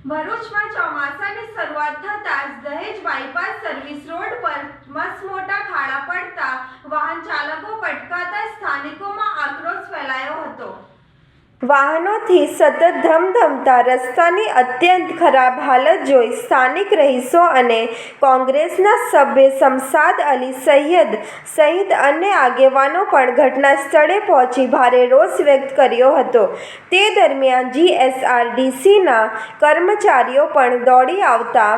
ભરૂચમાં ચોમાસાની શરૂઆત થતાં જ દહેજ બાયપાસ સર્વિસ રોડ પર મસમોટા ખાડા પડતા વાહન ચાલકો પટકાતા સ્થાનિકોમાં આક્રોશ ફેલાયો હતો। વાહનોથી સતત ધમધમતા રસ્તાની અત્યંત ખરાબ હાલત જોઈ સ્થાનિક રહીશો અને કોંગ્રેસના સભ્ય શમશાદ અલી સૈયદ સહિત અન્ય આગેવાનો પણ ઘટના સ્થળે પહોંચી ભારે રોષ વ્યક્ત કર્યો હતો। તે દરમિયાન જીએસઆરડીસીના કર્મચારીઓ પણ દોડી આવતા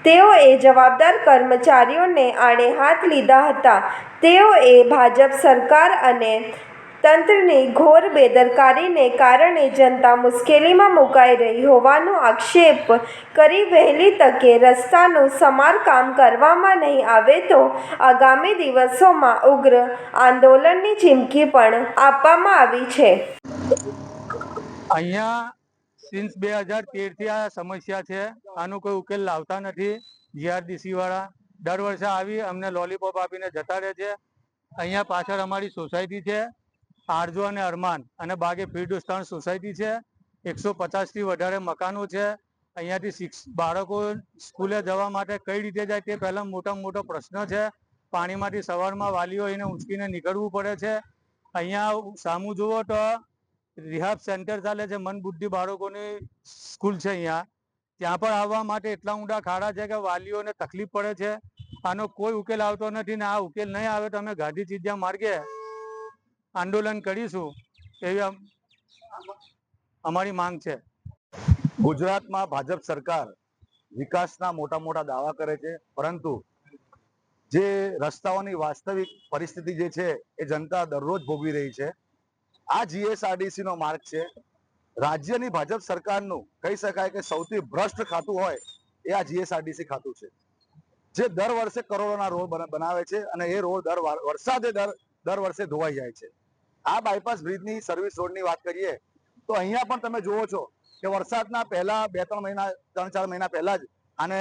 તેઓએ જવાબદાર કર્મચારીઓને આડે હાથ લીધા હતા। તેઓએ ભાજપ સરકાર અને તંત્રની ઘોર બેદરકારીને કારણે જનતા મુશ્કેલીમાં મુકાઈ રહી હોવાનો આક્ષેપ કરી વહેલી તકે રસ્તાનું સમારકામ કરવામાં નહીં આવે તો આગામી દિવસોમાં ઉગ્ર આંદોલનની ચીમકી પણ આપવામાં આવી છે। અહીંયા સિન્સ 2013 થી આ સમસ્યા છે, આનો કોઈ ઉકેલ લાવતા નથી। જીઆરડીસી વાળા દર વર્ષે આવી અમને લોલીપોપ આપીને જતા રહે છે। અહીંયા પાછળ અમારી સોસાયટી છે, આરજો અને અરમાન અને બાગે ફિરદોસ્તાન સોસાયટી છે। 150 થી વધારે મકાનો છે। અહીંયાથી બાળકો સ્કૂલે જવા માટે કઈ રીતે જાય તે પહેલા મોટો પ્રશ્ન છે। પાણીમાંથી સવારમાં વાલીઓ એને ઉંચકીને નીકળવું પડે છે। અહીંયા સામું જુઓ તો રિહાબ સેન્ટર ચાલે છે, મન બુદ્ધિ બાળકોની સ્કૂલ છે। અહીંયા ત્યાં પણ આવવા માટે એટલા ઊંડા ખાડા છે કે વાલીઓને તકલીફ પડે છે। આનો કોઈ ઉકેલ આવતો નથી ને આ ઉકેલ નહીં આવે તો અમે ગાંધી ચીંધ્યા માર્ગે આંદોલન કરીશું એવી અમારી માંગ છે। ગુજરાતમાં ભાજપ સરકાર વિકાસના મોટા દાવા કરે છે, પરંતુ જે રસ્તાઓની વાસ્તવિક પરિસ્થિતિ જે છે એ જનતા દરરોજ ભોગવી રહી છે। આ જીએસઆરડીસી નો માર્ગ છે, રાજ્યની ભાજપ સરકારનું કહી શકાય કે સૌથી ભ્રષ્ટ ખાતું હોય એ આ જીએસઆરડીસી ખાતું છે, જે દર વર્ષે કરોડોના રોડ બનાવે છે અને એ રોડ દર વર્ષે ધોવાઈ જાય છે। આ બાયપાસ બ્રિજની સર્વિસ રોડની વાત કરીએ તો અહીંયા પણ તમે જુઓ છો કે વરસાદના પહેલા 3-4 મહિના પહેલા જ આને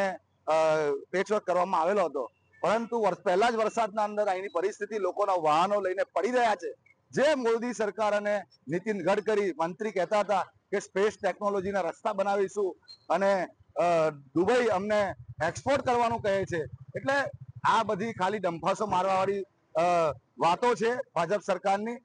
પેચવર્ક કરવામાં આવેલો હતો, પરંતુ પહેલા જ વરસાદના અંદર અહીંની પરિસ્થિતિ લોકોના વાહનો લઈને પડી રહ્યા છે। જે મોદી સરકાર અને નીતિન ગડકરી મંત્રી કહેતા હતા કે સ્પેસ ટેકનોલોજીના રસ્તા બનાવીશું અને દુબઈ અમને એક્સપોર્ટ કરવાનું કહે છે, એટલે આ બધી ખાલી ડંફાસો મારવાવાળી વાતો છે ભાજપ સરકારની।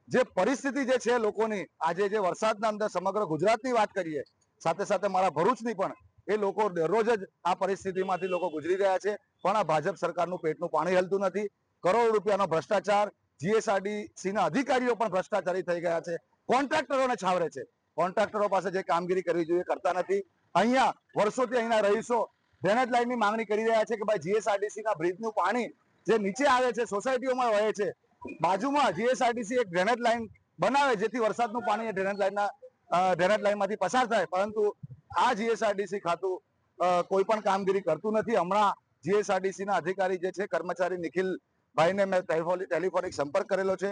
જે પરિસ્થિતિ જે છે લોકોની આજે જે વરસાદના અંદર સમગ્ર ગુજરાતની વાત કરીએ, સાથે સાથે મારા ભરૂચની પણ, એ લોકો દરરોજ જ આ પરિસ્થિતિમાંથી લોકો ગુજરી રહ્યા છે, પણ આ ભાજપ સરકારનું પેટનું પાણી હલતું નથી। કરોડો રૂપિયાનો ભ્રષ્ટાચાર, જીએસઆરડીસીના અધિકારીઓ પણ ભ્રષ્ટાચારી થઈ ગયા છે, કોન્ટ્રાક્ટરોને છાવરે છે। કોન્ટ્રાક્ટરો પાસે જે કામગીરી કરવી જોઈએ કરતા નથી। અહીંયા વર્ષોથી અહીંના રહીશો ડ્રેનેજ લાઇનની માંગણી કરી રહ્યા છે કે ભાઈ જીએસઆરડીસીના બ્રિજનું પાણી જે નીચે આવે છે સોસાયટીઓમાં વહે છે, બાજુમાં જીએસઆરડીસી એક ડ્રેનેજ લાઇન બનાવે જેથી વરસાદનું પાણી એ ડ્રેનેજ લાઇનમાંથી પસાર થાય, પરંતુ આ જીએસઆરડીસી ખાતું કોઈ પણ કામગીરી કરતું નથી। હમણાં જીએસઆરડીસીના અધિકારી જે છે કર્મચારી નિખિલભાઈને મેં ટેલિફોનિક સંપર્ક કરેલો છે,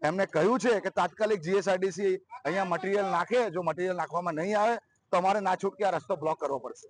એમને કહ્યું છે કે તાત્કાલિક જીએસઆરડીસી અહીંયા મટીરિયલ નાખે, જો મટીરિયલ નાખવામાં નહીં આવે તો અમારે ના છૂટકે આ રસ્તો બ્લોક કરવો પડશે।